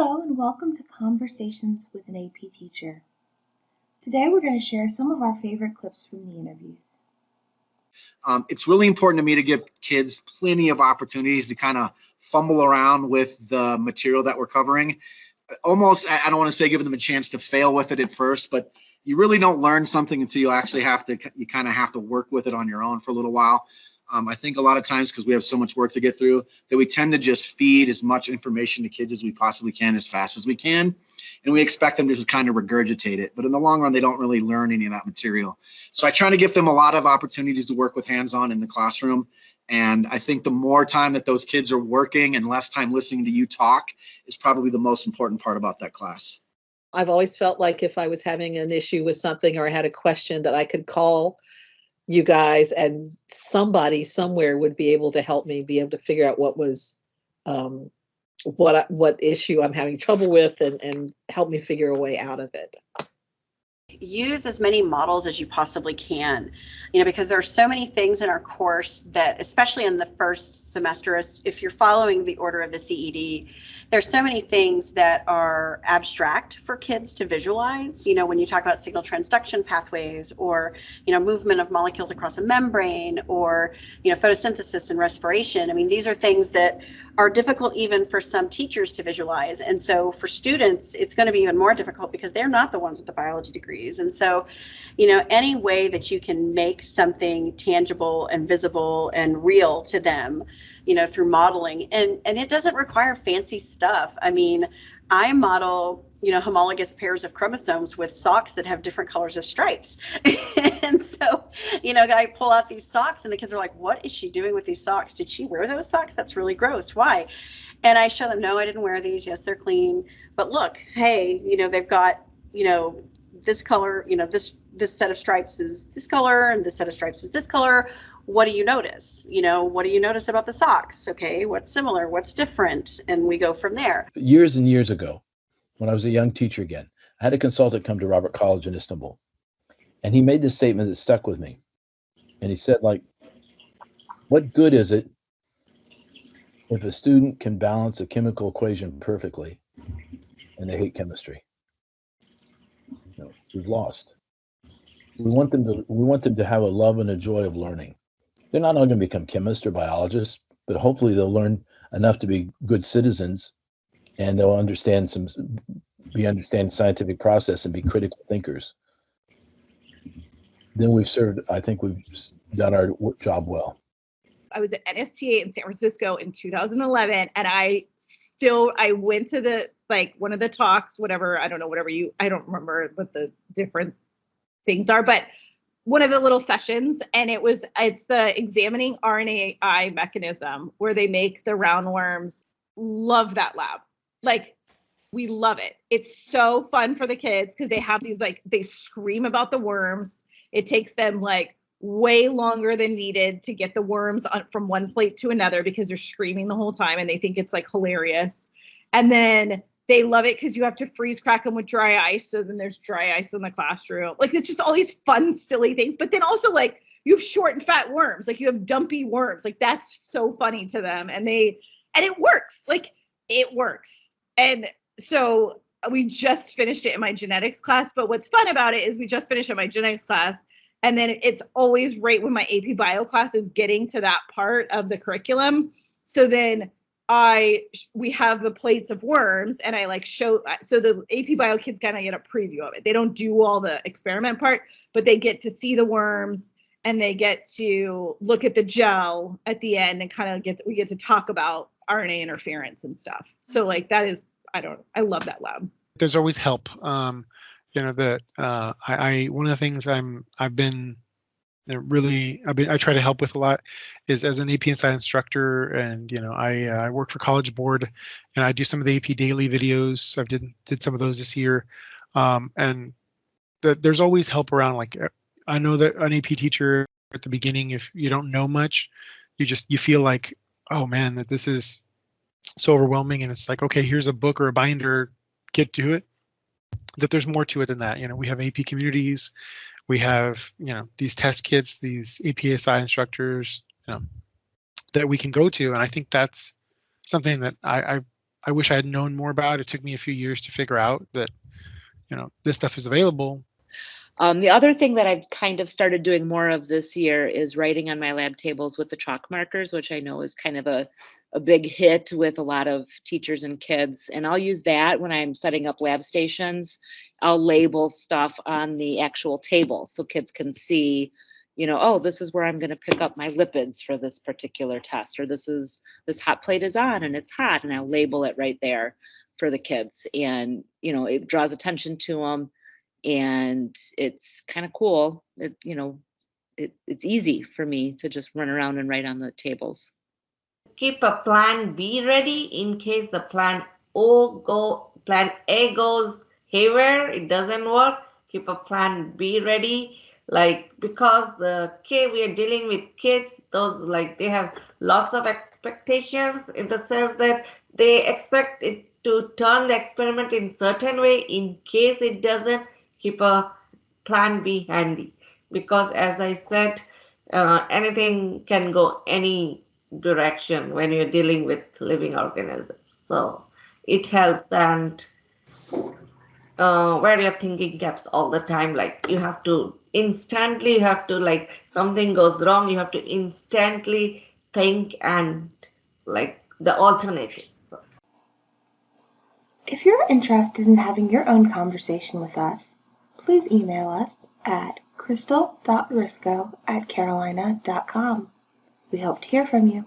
Hello and welcome to Conversations with an AP Teacher. Today we're going to share some of our favorite clips from the interviews. It's really important to me to give kids plenty of opportunities to kind of fumble around with the material that we're covering. Almost, I don't want to say giving them a chance to fail with it at first, but you really don't learn something until you actually you kind of have to work with it on your own for a little while. I think a lot of times, because we have so much work to get through, that we tend to just feed as much information to kids as we possibly can as fast as we can. And we expect them to just kind of regurgitate it. But in the long run, they don't really learn any of that material. So I try to give them a lot of opportunities to work with hands-on in the classroom. And I think the more time that those kids are working and less time listening to you talk is probably the most important part about that class. I've always felt like if I was having an issue with something or I had a question that I could call you guys and somebody somewhere would be able to help me be able to figure out what was what issue I'm having trouble with and help me figure a way out of it. Use as many models as you possibly can, because there are so many things in our course that, especially in the first semester, if you're following the order of the CED, there's so many things that are abstract for kids to visualize. When you talk about signal transduction pathways or, movement of molecules across a membrane or, photosynthesis and respiration. I mean, these are things that are difficult even for some teachers to visualize. And so for students, it's going to be even more difficult because they're not the ones with the biology degrees. And so, any way that you can make something tangible and visible and real to them, through modeling, and it doesn't require fancy stuff. I mean, I model, homologous pairs of chromosomes with socks that have different colors of stripes. And so, I pull out these socks and the kids are like, what is she doing with these socks? Did she wear those socks? That's really gross. Why? And I show them, no, I didn't wear these. Yes, they're clean. But look, hey, they've got, this color, this set of stripes is this color and this set of stripes is this color. What do you notice? What do you notice about the socks? Okay, what's similar? What's different? And we go from there. Years and years ago, when I was a young teacher again, I had a consultant come to Robert College in Istanbul. And he made this statement that stuck with me. And he said, what good is it if a student can balance a chemical equation perfectly and they hate chemistry? We've lost. We want them to have a love and a joy of learning. They're not all going to become chemists or biologists, but hopefully they'll learn enough to be good citizens, and they'll understand scientific process and be critical thinkers. Then I think we've done our job well. I was at NSTA in San Francisco in 2011, and I went to one of the talks, I don't remember what the different things are, but one of the little sessions, and it's the examining RNAi mechanism where they make the roundworms. Love that lab. We love it. It's so fun for the kids because they have these, they scream about the worms. It takes them way longer than needed to get the worms from one plate to another because they're screaming the whole time and they think it's hilarious. And then they love it because you have to freeze crack them with dry ice. So then there's dry ice in the classroom. It's just all these fun, silly things. But then also you have short and fat worms, you have dumpy worms. That's so funny to them. And it works. It works. And so we just finished it in my genetics class. But what's fun about it is we just finished in my genetics class. And then it's always right when my AP Bio class is getting to that part of the curriculum. So then we have the plates of worms and I show, so the AP Bio kids kind of get a preview of it. They don't do all the experiment part, but they get to see the worms and they get to look at the gel at the end and we get to talk about RNA interference and stuff. So that is, I love that lab. There's always help. One of the things I try to help with a lot is as an AP and Science instructor, and I work for College Board, and I do some of the AP Daily videos. I did some of those this year, and there's always help around. I know that an AP teacher at the beginning, if you don't know much, you feel oh man, that this is so overwhelming, and it's okay, here's a book or a binder, get to it. That there's more to it than that. We have AP communities. We have, these test kits, these APSI instructors, that we can go to. And I think that's something that I I wish I had known more about. It took me a few years to figure out that, this stuff is available. The other thing that I've kind of started doing more of this year is writing on my lab tables with the chalk markers, which I know is kind of a big hit with a lot of teachers and kids. And I'll use that when I'm setting up lab stations. I'll label stuff on the actual table so kids can see, oh, this is where I'm going to pick up my lipids for this particular test, or this hot plate is on and it's hot, and I'll label it right there for the kids. And, it draws attention to them. And it's kind of cool. It's easy for me to just run around and write on the tables. Keep a plan B ready in case the plan A goes haywire, it doesn't work. Keep a plan B ready, because we are dealing with kids, they have lots of expectations in the sense that they expect it to turn the experiment in certain way. In case it doesn't, keep a plan B handy, because as I said, anything can go any direction when you're dealing with living organisms. So it helps, and where you're thinking gaps all the time, something goes wrong, you have to instantly think and the alternative. So. If you're interested in having your own conversation with us, please email us at crystal.risco@carolina.com. We hope to hear from you.